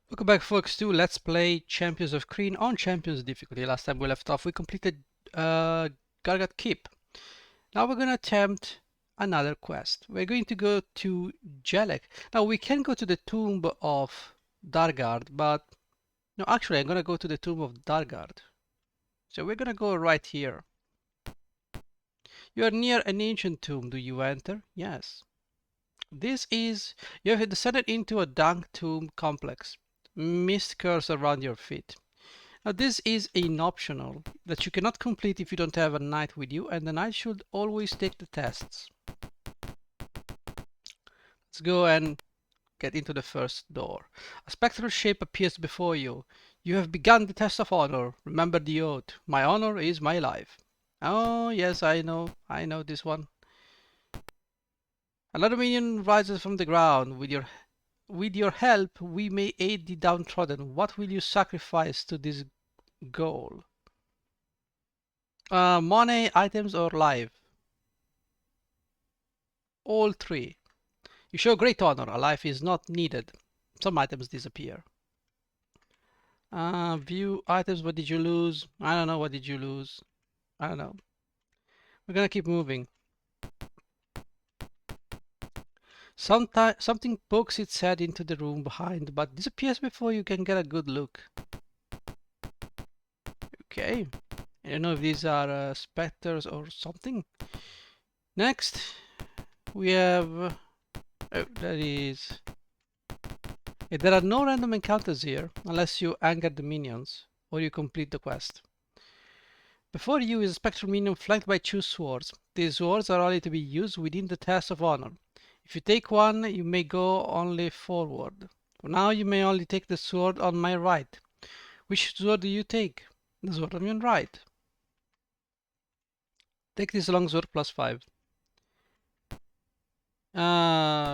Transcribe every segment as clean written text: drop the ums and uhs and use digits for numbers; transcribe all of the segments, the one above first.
Welcome back, folks, to Let's Play Champions of Krynn on Champions difficulty. Last time we left off, we completed Dargaard Keep. Now we're going to attempt another quest. We're going to go to Jelek. Now we can go to the tomb of Dargaard, but no, actually I'm going to go to the tomb of Dargaard. So we're going to go right here. You are near an ancient tomb. Do you enter? Yes. You have descended into a dank tomb complex. Mist curls around your feet. Now this is an optional that you cannot complete if you don't have a knight with you, and the knight should always take the tests. Let's go and get into the first door. A spectral shape appears before you. You have begun the test of honor. Remember the oath. My honor is my life. Oh yes, I know this one. Another minion rises from the ground. With your help, we may aid the downtrodden. What will you sacrifice to this goal? Money, items, or life? All three. You show great honor. A life is not needed. Some items disappear. View items. What did you lose? I don't know. What did you lose? I don't know. We're gonna keep moving. Something pokes its head into the room behind, but disappears before you can get a good look. Okay. I don't know if these are specters or something. Next, we have... Oh, that is... Yeah, there are no random encounters here, unless you anger the minions, or you complete the quest. Before you is a spectral minion flanked by two swords. These swords are only to be used within the test of honor. If you take one, you may go only forward. For now, you may only take the sword on my right. Which sword do you take? The sword on your right. Take this longsword +5.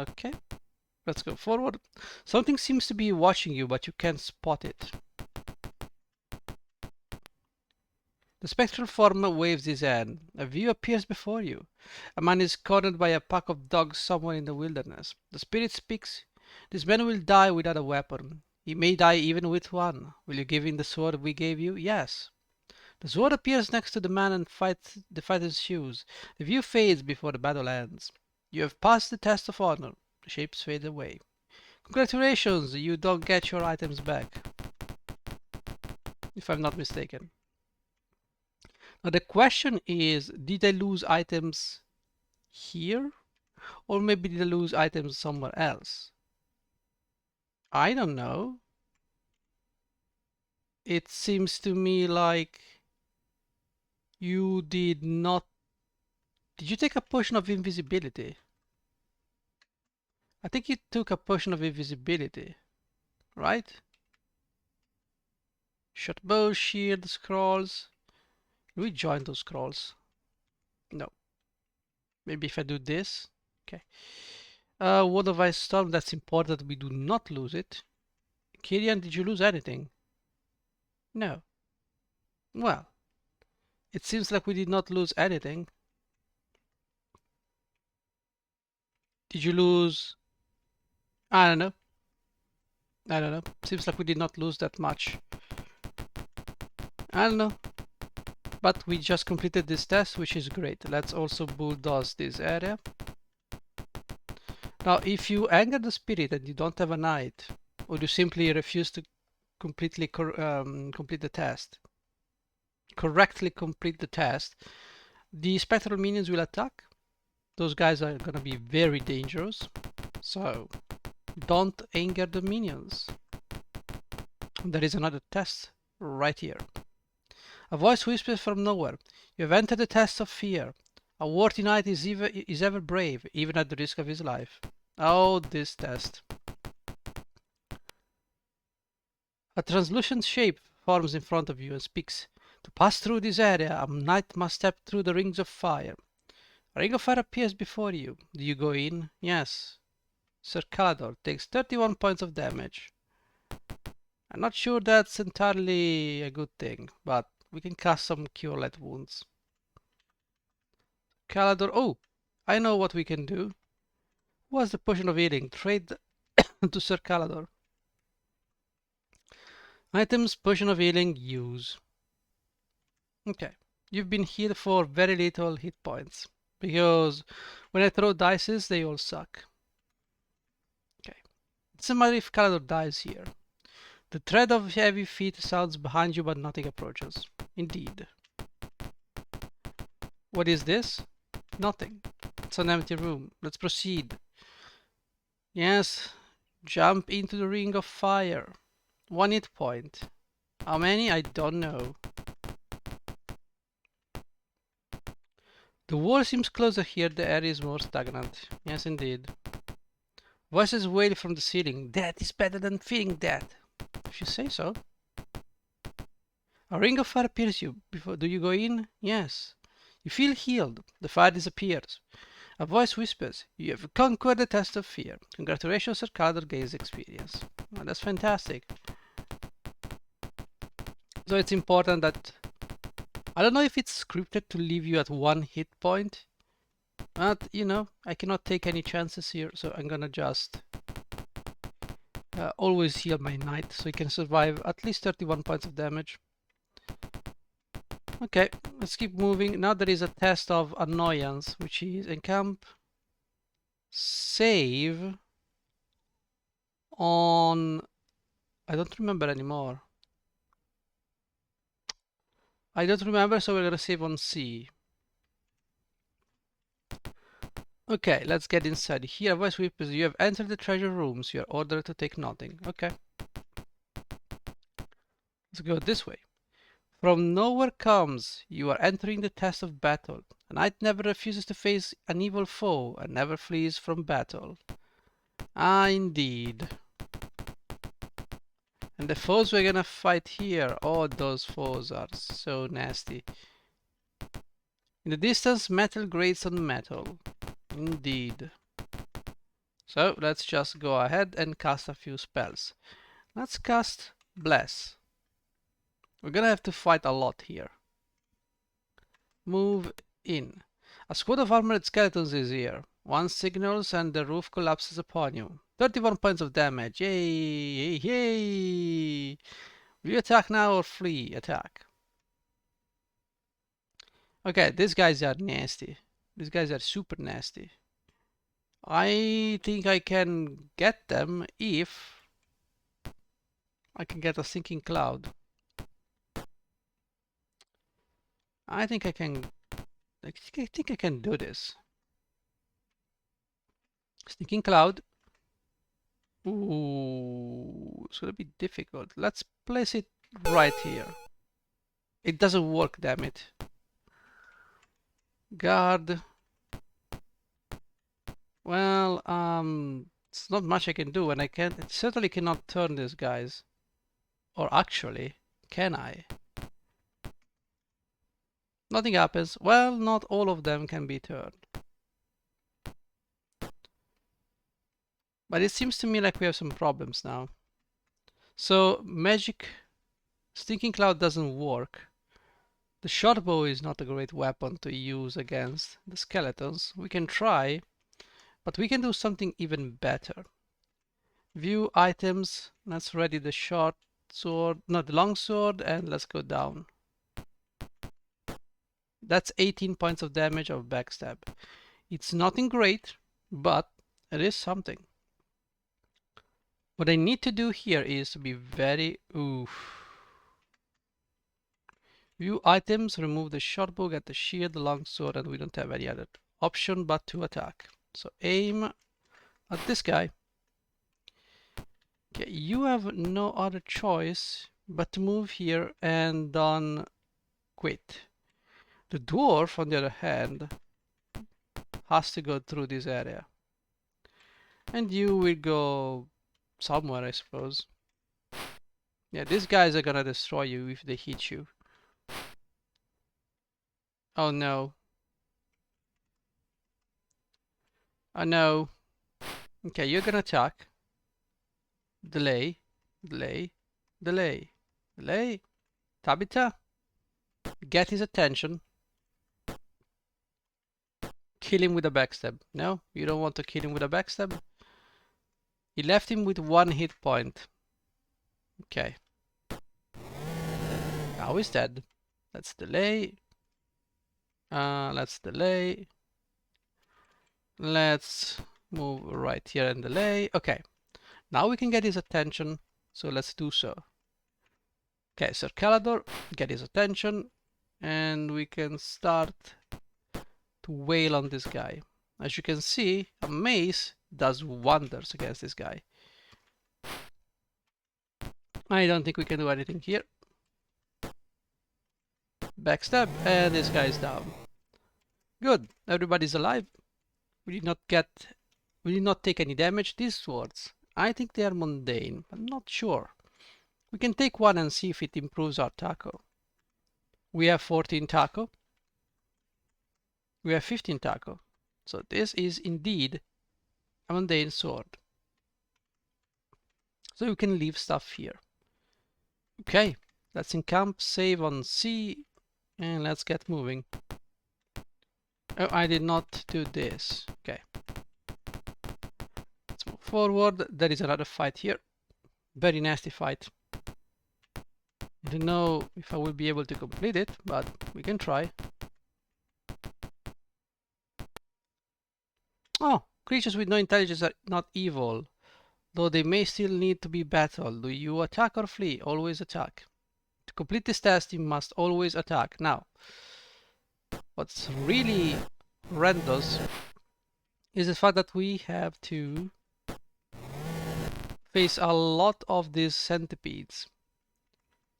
Okay. Let's go forward. Something seems to be watching you, but you can't spot it. The spectral form waves his hand. A view appears before you. A man is cornered by a pack of dogs somewhere in the wilderness. The spirit speaks. This man will die without a weapon. He may die even with one. Will you give him the sword we gave you? Yes. The sword appears next to the man and the fight ensues. The view fades before the battle ends. You have passed the test of honor. The shapes fade away. Congratulations, you don't get your items back. If I'm not mistaken. Now the question is, did I lose items here? Or maybe did I lose items somewhere else? I don't know. It seems to me like you did not... Did you take a potion of invisibility? I think you took a potion of invisibility, right? Shot bow, shield, scrolls. Can we join those scrolls? No. Maybe if I do this. Okay. Word of Ice Storm, that's important. We do not lose it. Kirian, did you lose anything? No. Well, it seems like we did not lose anything. Did you lose? I don't know. I don't know. Seems like we did not lose that much. I don't know. But we just completed this test, which is great. Let's also bulldoze this area. Now, if you anger the spirit and you don't have a knight, or you simply refuse to completely complete the test, correctly complete the test, the spectral minions will attack. Those guys are gonna be very dangerous. So, don't anger the minions. There is another test right here. A voice whispers from nowhere. You have entered the test of fear. A worthy knight is ever brave, even at the risk of his life. Oh, this test. A translucent shape forms in front of you and speaks. To pass through this area, a knight must step through the rings of fire. A ring of fire appears before you. Do you go in? Yes. Sir Calador takes 31 points of damage. I'm not sure that's entirely a good thing, but we can cast some Cure Light Wounds. Calador, oh, I know what we can do. Who has the potion of healing? Trade to Sir Calador. Items, potion of healing, use. Okay, you've been healed for very little hit points because when I throw dices, they all suck. Okay, it's a matter if Kalador dies here. The tread of heavy feet sounds behind you, but nothing approaches. Indeed. What is this? Nothing. It's an empty room. Let's proceed. Yes, jump into the ring of fire. 1 hit point. How many? I don't know. The wall seems closer here, the air is more stagnant. Yes, indeed. Voices wail from the ceiling. Death is better than feeling death. If you say so. A ring of fire appears you. Do you go in? Yes. You feel healed. The fire disappears. A voice whispers, you have conquered the test of fear. Congratulations, Sir Kalador gains experience. Oh, that's fantastic. So it's important that... I don't know if it's scripted to leave you at 1 hit point. But, you know, I cannot take any chances here. So I'm gonna just always heal my knight. So he can survive at least 31 points of damage. Okay, let's keep moving. Now there is a test of annoyance, which is encamp, save on... I don't remember anymore. I don't remember, so we're gonna save on C. Okay, let's get inside. Here, voice whispers, you have entered the treasure rooms. You are ordered to take nothing. Okay. Let's go this way. From nowhere comes, you are entering the test of battle. A knight never refuses to face an evil foe and never flees from battle. Ah, indeed. And the foes we're gonna fight here, oh, those foes are so nasty. In the distance, metal grates on metal. Indeed. So let's just go ahead and cast a few spells. Let's cast Bless. We're gonna have to fight a lot here. Move in. A squad of armored skeletons is here. One signals and the roof collapses upon you. 31 points of damage. Yay! Yay! Will you attack now or flee? Attack. Okay, these guys are nasty. These guys are super nasty. I think I can get them if I can get a sinking cloud. I think I can do this. Stinking cloud. Ooh, it's gonna be difficult. Let's place it right here. It doesn't work, damn it. Guard. Well, it's not much I can do, and I certainly cannot turn these guys. Or actually, can I? Nothing happens. Well, not all of them can be turned. But it seems to me like we have some problems now. So, magic Stinking Cloud doesn't work. The short bow is not a great weapon to use against the skeletons. We can try, but we can do something even better. View items. Let's ready the short sword, not the long sword, and let's go down. That's 18 points of damage of backstab. It's nothing great, but it is something. What I need to do here is to be very... Oof. View items, remove the short bow, get the shield, the long sword, and we don't have any other option but to attack. So aim at this guy. Okay, you have no other choice but to move here and don't quit. The dwarf, on the other hand, has to go through this area. And you will go somewhere, I suppose. Yeah, these guys are gonna destroy you if they hit you. Oh no. Oh no. Okay, you're gonna attack. Delay. Delay. Delay. Delay. Tabitha. Get his attention. Kill him with a backstab. No, you don't want to kill him with a backstab. He left him with 1 hit point. Okay. Now he's dead. Let's delay. Let's delay. Let's move right here and delay. Okay, now we can get his attention. So let's do so. Okay, Sir Calador, get his attention, and we can start to wail on this guy. As you can see, a mace does wonders against this guy. I don't think we can do anything here. Backstab, and this guy is down. Good, everybody's alive. We did not take any damage. These swords, I think they are mundane. I'm not sure. We can take one and see if it improves our taco. We have 14 taco. We have 15 taco. So this is indeed a mundane sword. So you can leave stuff here. Okay, let's encamp, save on C, and let's get moving. Oh, I did not do this. Okay. Let's move forward. There is another fight here. Very nasty fight. I don't know if I will be able to complete it, but we can try. Oh, creatures with no intelligence are not evil, though they may still need to be battled. Do you attack or flee? Always attack. To complete this test, you must always attack. Now, what's really horrendous is the fact that we have to face a lot of these centipedes.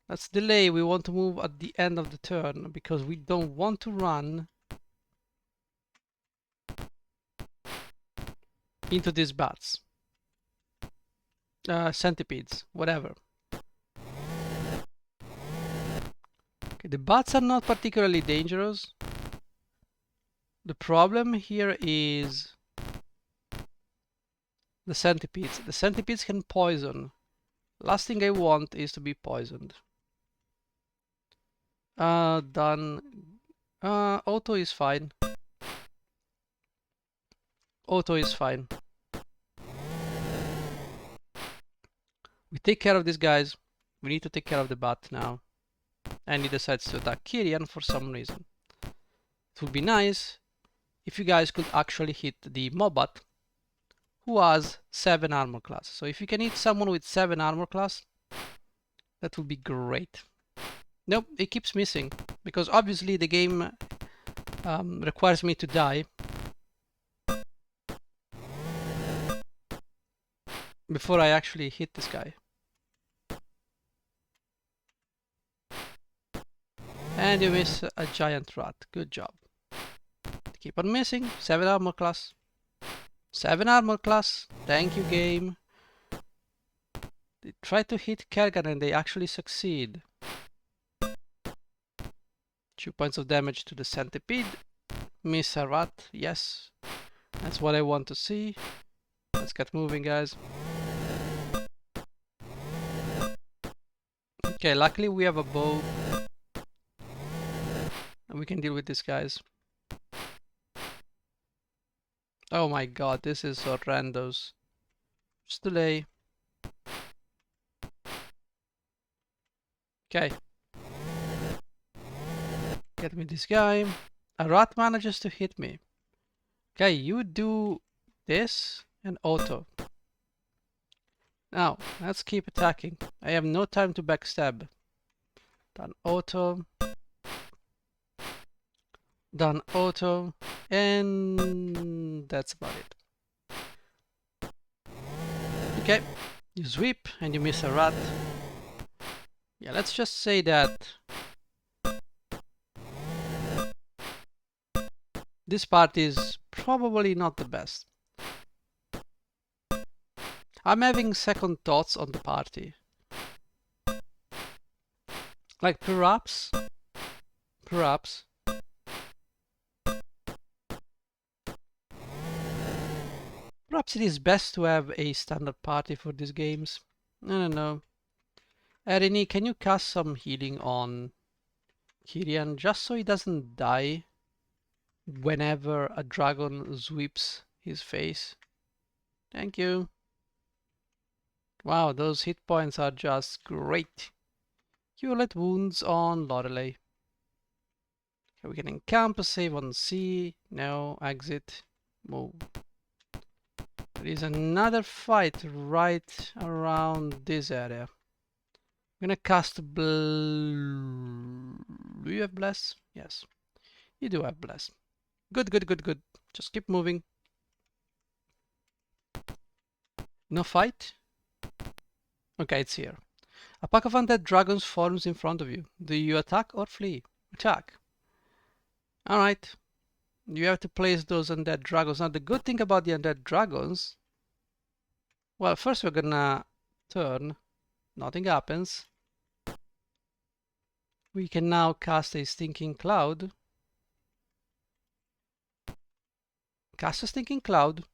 Let's delay. We want to move at the end of the turn because we don't want to run into these bats. Centipedes, whatever. Okay, the bats are not particularly dangerous. The problem here is the centipedes. The centipedes can poison. Last thing I want is to be poisoned. Done. Auto is fine. Auto is fine. We take care of these guys. We need to take care of the bat now. And he decides to attack Kyrian for some reason. It would be nice if you guys could actually hit the Mobat, who has 7 armor class. So if you can hit someone with 7 armor class, that would be great. Nope, it keeps missing, because obviously the game requires me to die before I actually hit this guy. And you miss a giant rat. Good job. Keep on missing. 7 armor class. 7 armor class. Thank you, game. They try to hit Kerrigan and they actually succeed. 2 points of damage to the centipede. Miss a rat. Yes. That's what I want to see. Let's get moving, guys. Okay, luckily we have a bow. And we can deal with these guys. Oh my god, this is horrendous. Just delay. Okay. Get me this guy. A rat manages to hit me. Okay, you do this and auto. Now, let's keep attacking. I have no time to backstab. Done auto. Done auto. And that's about it. Okay, you sweep and you miss a rat. Yeah, let's just say that this part is probably not the best. I'm having second thoughts on the party. Like perhaps it is best to have a standard party for these games. I don't know. Erini, can you cast some healing on Kyrian just so he doesn't die whenever a dragon sweeps his face? Thank you. Wow, those hit points are just great. Hewlett wounds on Lorelei. Okay, we can encamp, save on C. No, exit, move. There is another fight right around this area. I'm gonna cast Do you have Bless? Yes, you do have Bless. Good, good, good, good. Just keep moving. No fight? Okay, it's here. A pack of undead dragons forms in front of you. Do you attack or flee? Attack. Alright. You have to place those undead dragons. Now the good thing about the undead dragons... Well, first we're gonna turn. Nothing happens. We can now cast a Stinking Cloud. Cast a Stinking Cloud.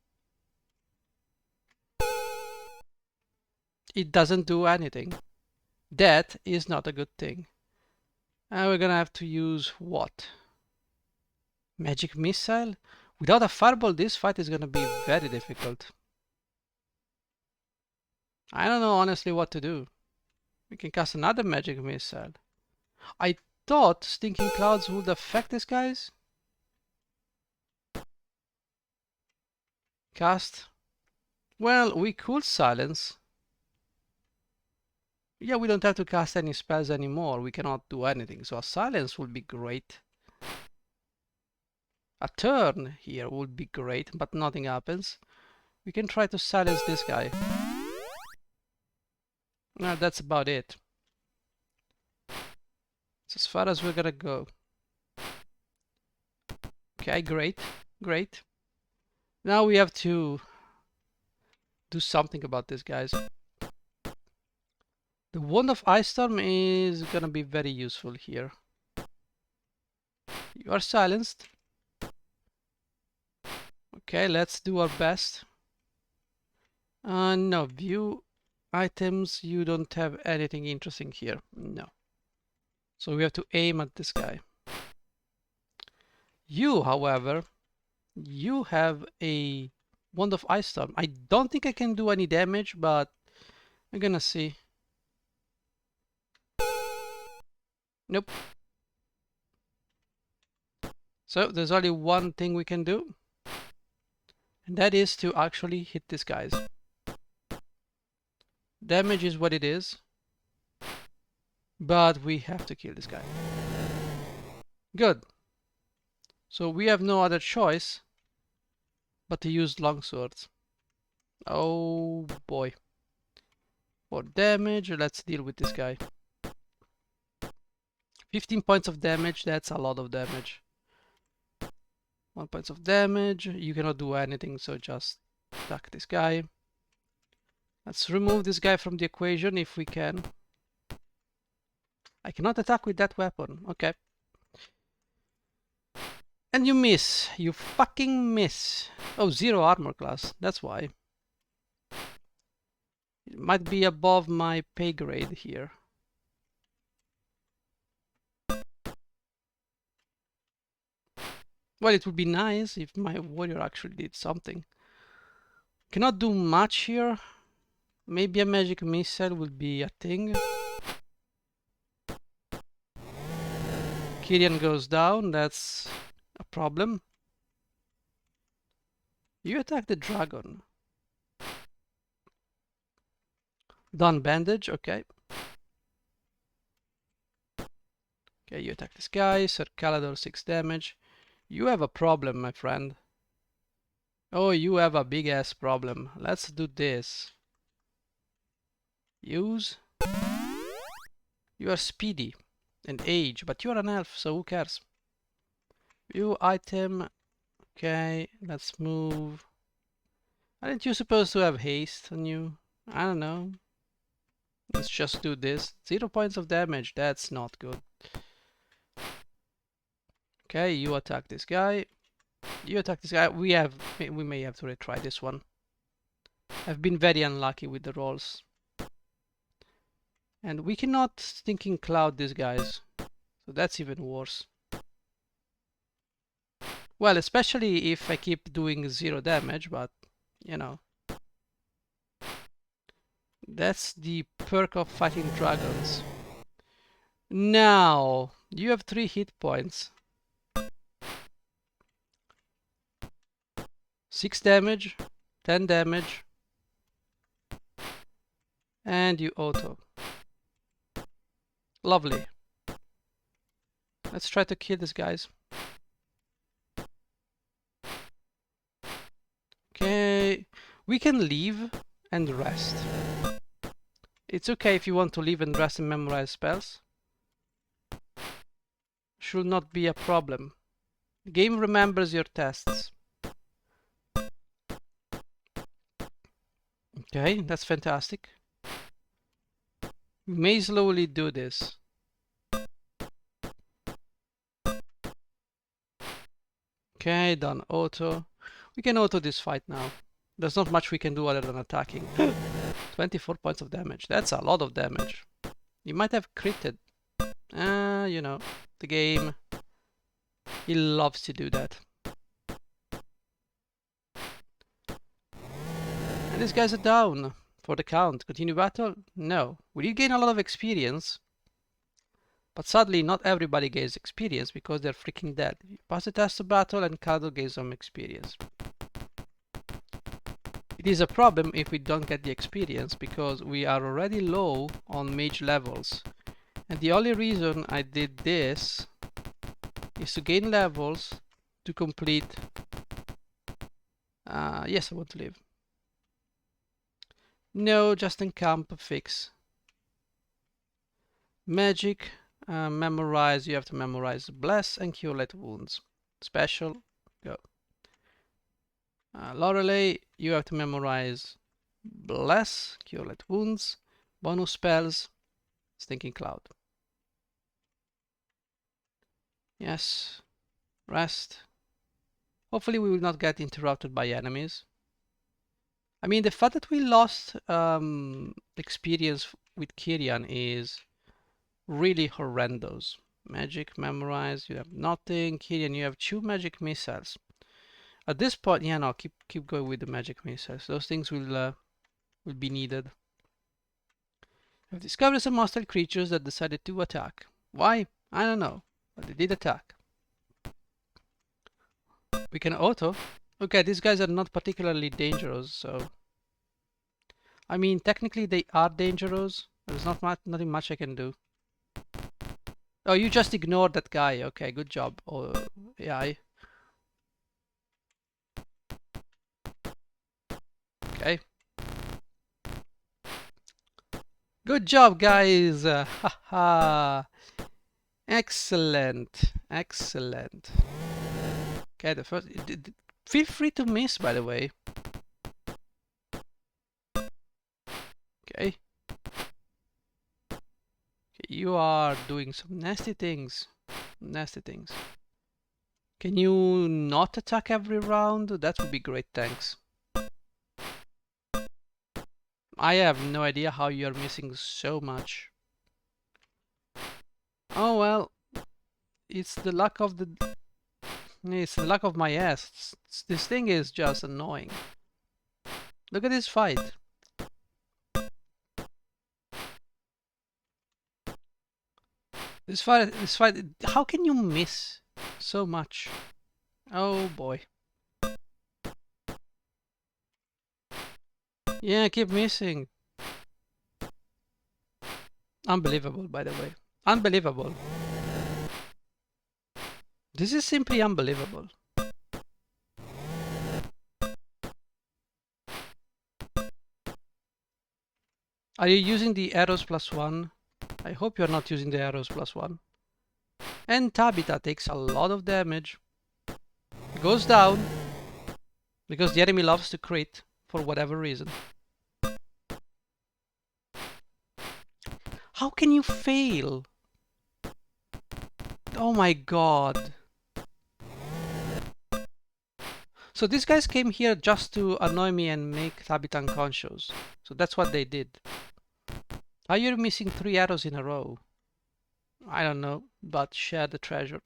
It doesn't do anything. That is not a good thing. And we're gonna have to use what? Magic Missile? Without a fireball, this fight is gonna be very difficult. I don't know honestly what to do. We can cast another Magic Missile. I thought Stinking Clouds would affect these guys. Cast. Well, we could silence. Yeah, we don't have to cast any spells anymore. We cannot do anything. So a silence would be great. A turn here would be great, but nothing happens. We can try to silence this guy. No, that's about it. It's as far as we're gonna go. Okay, great, great. Now we have to do something about this, guys. The Wand of Ice Storm is gonna be very useful here. You are silenced. Okay, let's do our best. No, view items. You don't have anything interesting here. No. So we have to aim at this guy. You, however, you have a Wand of Ice Storm. I don't think I can do any damage, but we're gonna see. Nope. So there's only one thing we can do, and that is to actually hit these guys. Damage is what it is, but we have to kill this guy. Good. So we have no other choice but to use longswords. Oh boy. For damage, let's deal with this guy. 15 points of damage, that's a lot of damage. 1 point of damage, you cannot do anything, so just attack this guy. Let's remove this guy from the equation if we can. I cannot attack with that weapon, okay. And you miss, you fucking miss. Oh, 0 armor class, that's why. It might be above my pay grade here. Well, it would be nice if my warrior actually did something. Cannot do much here. Maybe a magic missile would be a thing. Kyrian goes down, that's a problem. You attack the dragon. Done bandage, okay. Okay, you attack this guy, Sir Calador 6 damage. You have a problem, my friend. Oh, you have a big ass problem. Let's do this. Use. You are speedy and age, but you're an elf, so who cares? View item. Okay, let's move. Aren't you supposed to have haste on you? I don't know. Let's just do this. 0 points of damage, that's not good. Okay, you attack this guy. You attack this guy. We may have to retry this one. I've been very unlucky with the rolls. And we cannot Stinking Cloud these guys. So that's even worse. Well, especially if I keep doing 0 damage, but you know. That's the perk of fighting dragons. Now, you have 3 hit points. 6 damage, 10 damage, and you auto. Lovely. Let's try to kill these guys. Okay, we can leave and rest. It's okay if you want to leave and rest and memorize spells. Should not be a problem. The game remembers your tests. Okay, that's fantastic. We may slowly do this. Okay, done auto. We can auto this fight now. There's not much we can do other than attacking. 24 points of damage. That's a lot of damage. You might have critted. You know, the game. He loves to do that. And these guys are down for the count. Continue battle? No. We did gain a lot of experience. But sadly, not everybody gains experience because they're freaking dead. You pass the test of battle and Kado gains some experience. It is a problem if we don't get the experience because we are already low on mage levels. And the only reason I did this is to gain levels to complete... yes, I want to live. No, just encamp, fix. Magic, memorize, you have to memorize Bless and Cure Light Wounds. Special, go. Lorelei, you have to memorize Bless, Cure Light Wounds, bonus spells, Stinking Cloud. Yes, rest. Hopefully we will not get interrupted by enemies. I mean, the fact that we lost experience with Kyrian is really horrendous. Magic, memorize, you have nothing. Kyrian, you have 2 magic missiles. At this point, yeah, no, keep going with the magic missiles. Those things will be needed. I've discovered some hostile creatures that decided to attack. Why? I don't know, but they did attack. We can auto. Okay, these guys are not particularly dangerous, so... I mean, technically they are dangerous. There's nothing much I can do. Oh, you just ignored that guy. Okay, good job. Oh, yeah. Okay. Good job, guys. Haha. Excellent. Excellent. Okay, the first... Feel free to miss, by the way. Okay. You are doing some nasty things. Nasty things. Can you not attack every round? That would be great, thanks. I have no idea how you're missing so much. Oh well. It's the luck of the... It's the luck of my ass. This thing is just annoying. Look at this fight. This fight, how can you miss so much? Oh boy. Yeah, I keep missing. Unbelievable, by the way. Unbelievable. This is simply unbelievable. Are you using the arrows +1? I hope you're not using the arrows +1. And Tabitha takes a lot of damage. Goes down. Because the enemy loves to crit for whatever reason. How can you fail? Oh my god. So these guys came here just to annoy me and make Tabitha unconscious. So that's what they did. How are you missing 3 arrows in a row? I don't know, but share the treasure.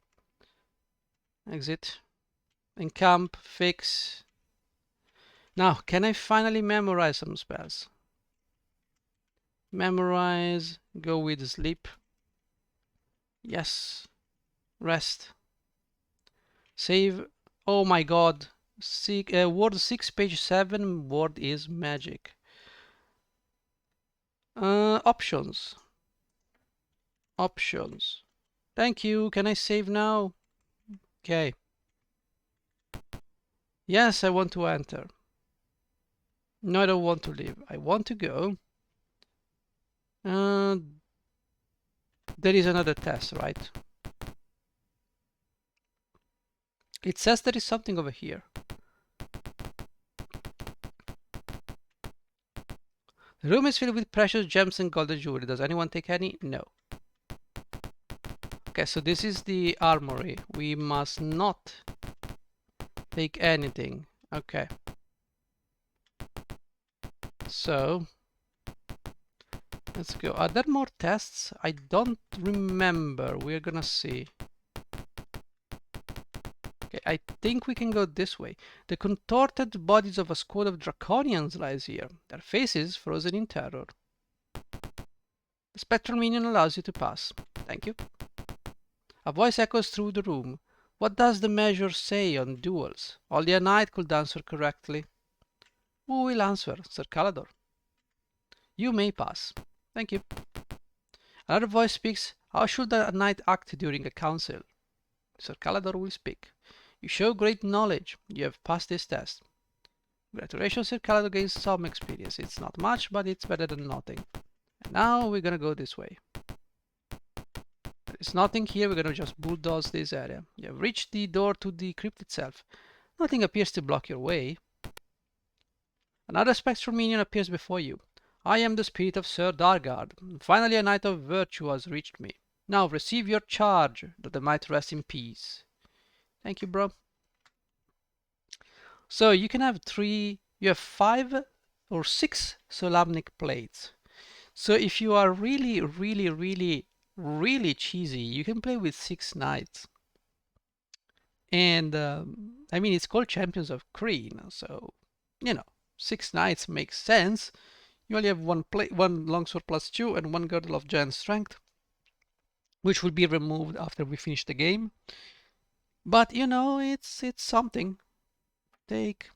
Exit. Encamp, fix. Now, can I finally memorize some spells? Memorize, go with sleep. Yes. Rest. Save. Oh my god. Word 6, page 7. Word is magic. Options. Options. Thank you. Can I save now? Okay. Yes, I want to enter. No, I don't want to leave. I want to go. There is another test, right? It says there is something over here. The room is filled with precious gems and golden jewelry. Does anyone take any? No. Okay, so this is the armory. We must not take anything. Okay. So let's go. Are there more tests? I don't remember. We're gonna see. Okay, I think we can go this way. The contorted bodies of a squad of draconians lies here, their faces frozen in terror. The spectral minion allows you to pass. Thank you. A voice echoes through the room. What does the measure say on duels? Only a knight could answer correctly. Who will answer? Sir Calador. You may pass. Thank you. Another voice speaks. How should a knight act during a council? Sir Calador will speak. You show great knowledge. You have passed this test. Congratulations, Sir Calador gains some experience. It's not much, but it's better than nothing. And now we're gonna go this way. There's nothing here. We're gonna just bulldoze this area. You have reached the door to the crypt itself. Nothing appears to block your way. Another spectral minion appears before you. I am the spirit of Sir Dargaard. Finally, a knight of virtue has reached me. Now receive your charge, that I might rest in peace. Thank you, bro. So you can have you have 5 or 6 Solamnic plates. So if you are really, really, really, really cheesy, you can play with 6 knights. And I mean, it's called Champions of Krynn, so you know, 6 knights makes sense. You only have one longsword +2 and 1 girdle of giant strength, which will be removed after we finish the game. But you know, it's something. Take,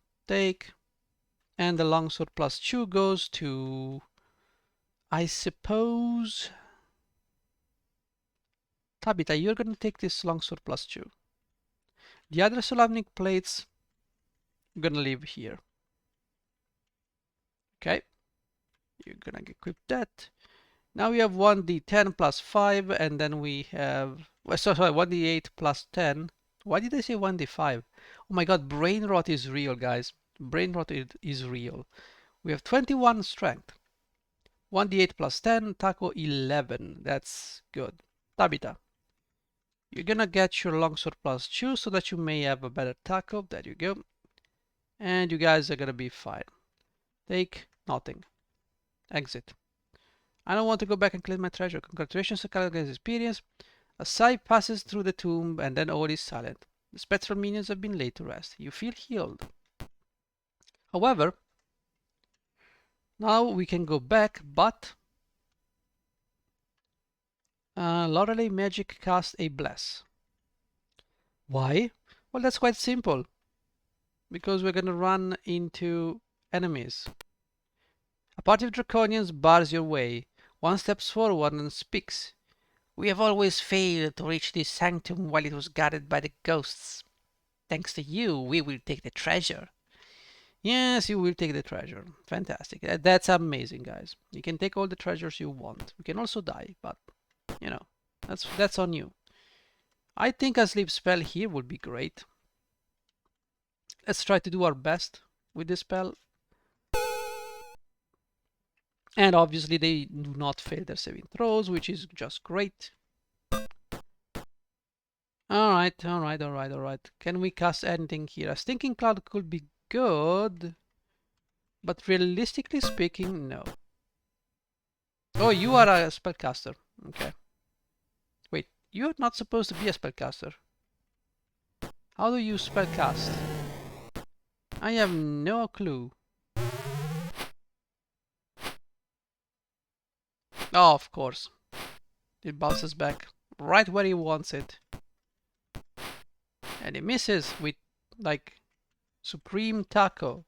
and the longsword +2 goes to, I suppose, Tabitha. You're gonna take this longsword +2. The other Solamnic plates, I'm gonna leave here. Okay, you're gonna equip that. Now we have 1d10 +5, and then we have, sorry, 1d8 +10. Why did I say 1d5? Oh my god, brain rot is real, guys. Brain rot is real. We have 21 strength. 1d8 +10, taco 11. That's good. Tabitha, you're gonna get your longsword +2 so that you may have a better taco. There you go. And you guys are gonna be fine. Take nothing. Exit. I don't want to go back and claim my treasure. Congratulations to Calador's experience. A sigh passes through the tomb, and then all is silent. The spectral minions have been laid to rest. You feel healed. However, now we can go back, but Lorelei magic cast a bless. Why? Well, that's quite simple. Because we're gonna run into enemies. A party of draconians bars your way. One steps forward and speaks. We have always failed to reach this sanctum while it was guarded by the ghosts. Thanks to you, we will take the treasure. Yes, you will take the treasure. Fantastic. That's amazing, guys. You can take all the treasures you want. We can also die, but, you know, that's on you. I think a sleep spell here would be great. Let's try to do our best with this spell. And obviously they do not fail their saving throws, which is just great. Alright. Can we cast anything here? A Stinking Cloud could be good, but realistically speaking, no. Oh, you are a spellcaster. Okay. Wait, you're not supposed to be a spellcaster. How do you spellcast? I have no clue. Oh, of course. It bounces back. right where he wants it. And he misses with like Supreme Taco.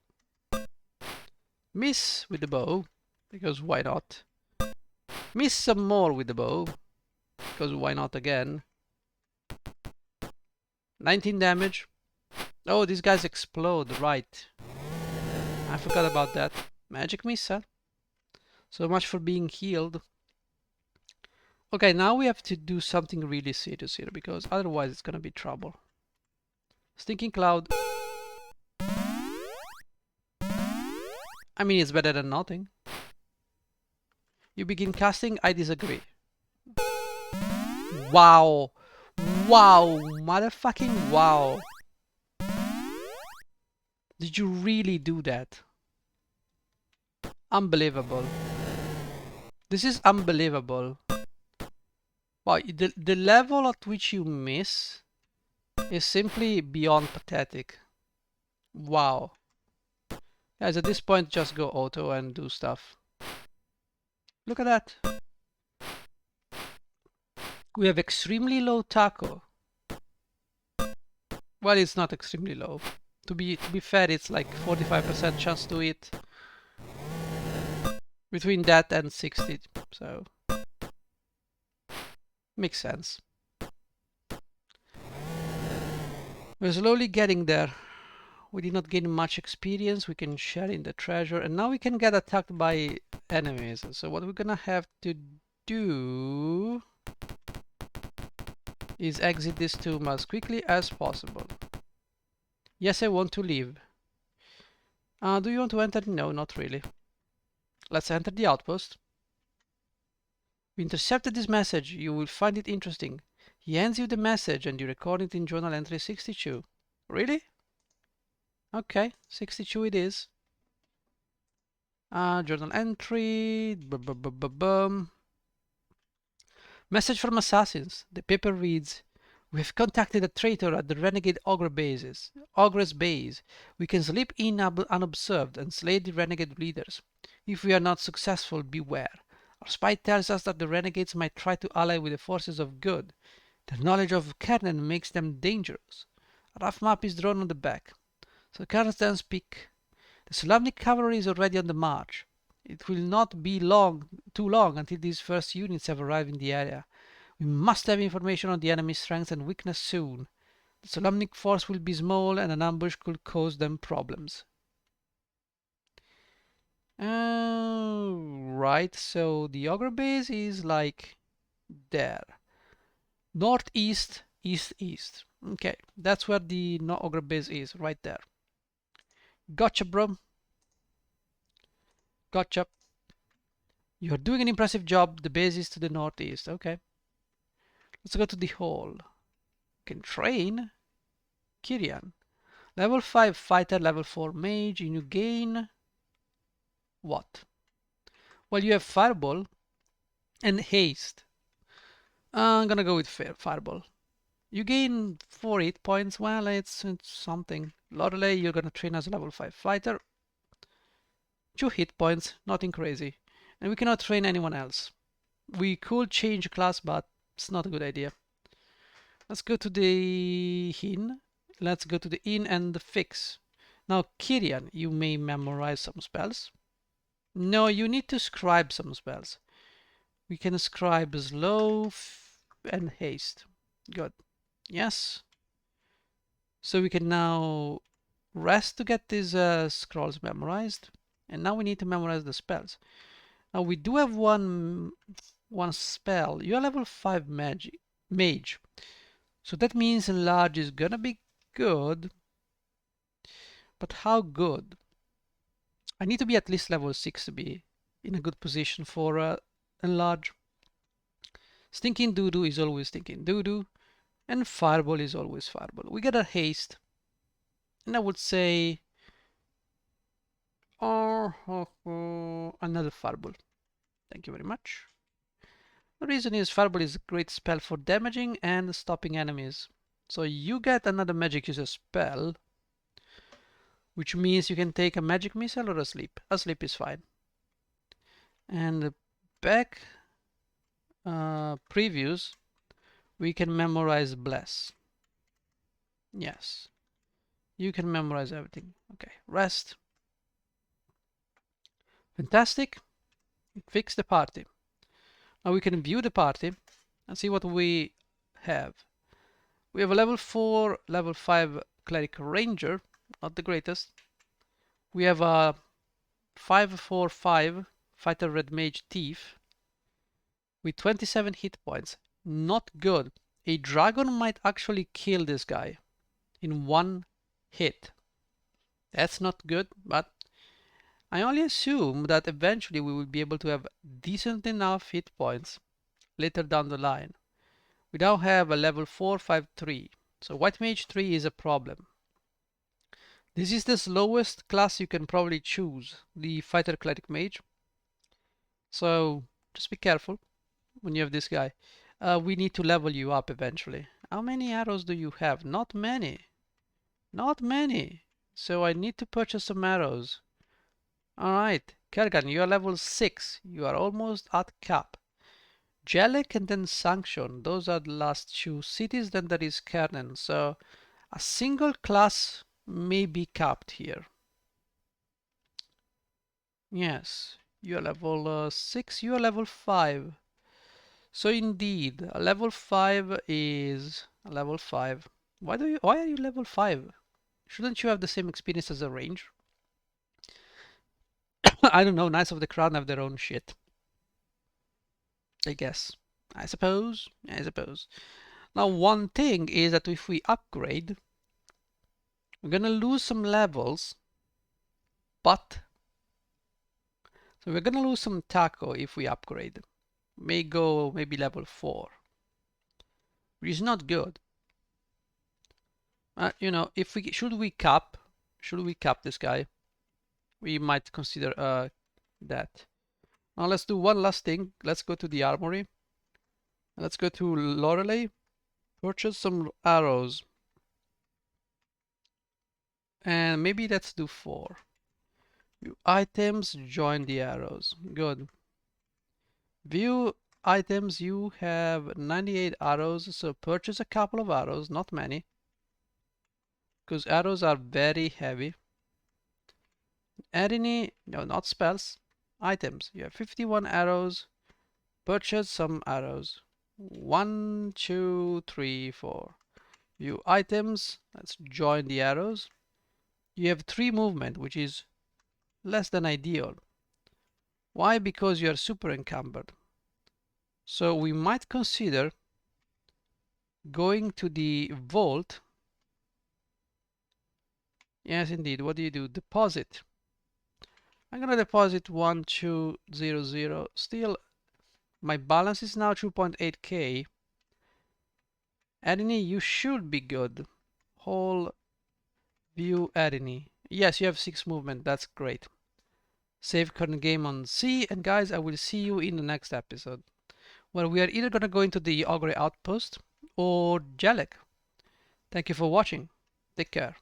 Miss with the bow, because why not? Miss some more with the bow, because why not again? 19 damage. Oh, these guys explode, right. I forgot about that. Magic miss, huh? So much for being healed. Okay, now we have to do something really serious here, because otherwise it's gonna be trouble. Stinking Cloud. I mean, it's better than nothing. You begin casting, I disagree. Wow. Wow. Motherfucking wow. Did you really do that? Unbelievable. This is unbelievable. Wow, the level at which you miss is simply beyond pathetic. Wow. Guys, at this point, just go auto and do stuff. Look at that. We have extremely low taco. Well, it's not extremely low. To be fair, it's like 45% chance to hit. Between that and 60, so makes sense. We're slowly getting there. We did not gain much experience. We can share in the treasure, and now we can get attacked by enemies. So what we're gonna have to do is exit this tomb as quickly as possible. Yes, I want to leave. Do you want to enter? No, not really. Let's enter the outpost. We intercepted this message. You will find it interesting. He hands you the message and you record it in journal entry 62. Really? Okay, 62 it is. Journal entry. Message from assassins. The paper reads, we have contacted a traitor at the renegade Ogre's base. We can slip in unobserved and slay the renegade leaders. If we are not successful, beware. Our spy tells us that the renegades might try to ally with the forces of good. Their knowledge of Krynn makes them dangerous. A rough map is drawn on the back. So Karns then speak. The Solamnic cavalry is already on the march. It will not be too long until these first units have arrived in the area. We must have information on the enemy's strength and weakness soon. The Solamnic force will be small and an ambush could cause them problems. Right, so the Ogre base is like there. Northeast, east. Okay, that's where the Ogre base is, right there. Gotcha, bro. Gotcha. You're doing an impressive job. The base is to the northeast. Okay. Let's go to the hall. Can train. Kirian. Level 5 fighter, level 4 mage. And you gain what? Well, you have fireball and haste. I'm gonna go with fireball. You gain 4 hit points. Well, it's something. Lorelei, you're gonna train as a level 5 fighter. 2 hit points, nothing crazy. And we cannot train anyone else. We could change class, but it's not a good idea. Let's go to the inn. Let's go to the inn and fix. Now, Kirian, you may memorize some spells. No, you need to scribe some spells. We can scribe slow and haste. Good. Yes. So we can now rest to get these scrolls memorized. And now we need to memorize the spells. Now we do have one spell. You're level 5 mage. So that means enlarge is gonna be good. But how good? I need to be at least level 6 to be in a good position for enlarge. Stinking doo-doo is always stinking doo-doo. And fireball is always fireball. We get a haste. And I would say another fireball. Thank you very much. The reason is fireball is a great spell for damaging and stopping enemies. So you get another magic user spell, which means you can take a magic missile or a sleep. A sleep is fine. And back previews, We can memorize bless. Yes. You can memorize everything. Okay, rest. Fantastic. Fix the party. Now we can view the party and see what we have. We have a level 4, level 5 cleric ranger, not the greatest. We have a 5/4/5 fighter red mage thief with 27 hit points. Not good. A dragon might actually kill this guy in one hit. That's not good, but I only assume that eventually we will be able to have decent enough hit points later down the line. We now have a level 4/5/3, so White Mage 3 is a problem. This is the slowest class you can probably choose, the Fighter Cleric Mage. So just be careful when you have this guy. We need to level you up eventually. How many arrows do you have? Not many. Not many. So I need to purchase some arrows. Alright, Kergan, you are level 6. You are almost at cap. Jellic and then Sanction. Those are the last two cities. Then there is Krynn. So a single class may be capped here. Yes, you are level 6. You are level 5. So indeed, a level 5 is a level 5. Why are you level 5? Shouldn't you have the same experience as a range? I don't know, Knights of the Crown have their own shit. I guess. I suppose. Now one thing is that if we upgrade, we're gonna lose some levels, but so we're gonna lose some taco if we upgrade. May go maybe level 4, which is not good. You know, if we should we cap this guy? We might consider that. Now let's do one last thing. Let's go to the armory. Let's go to Lorelei. Purchase some arrows. And maybe let's do 4. View items, join the arrows. Good. View items, you have 98 arrows, so purchase a couple of arrows, not many, because arrows are very heavy. Add any, no, not spells, items. You have 51 arrows. Purchase some arrows. 1, 2, 3, 4. View items, let's join the arrows. You have 3 movement, which is less than ideal. Why? Because you are super encumbered. So we might consider going to the vault. Yes, indeed. What do? Deposit. I'm gonna deposit 1200. Still, my balance is now 2.8k. Adini, you should be good. Whole view Adini. Yes, you have 6 movement. That's great. Save current game on C. And guys, I will see you in the next episode, where we are either gonna go into the Ogre Outpost or Jellic. Thank you for watching. Take care.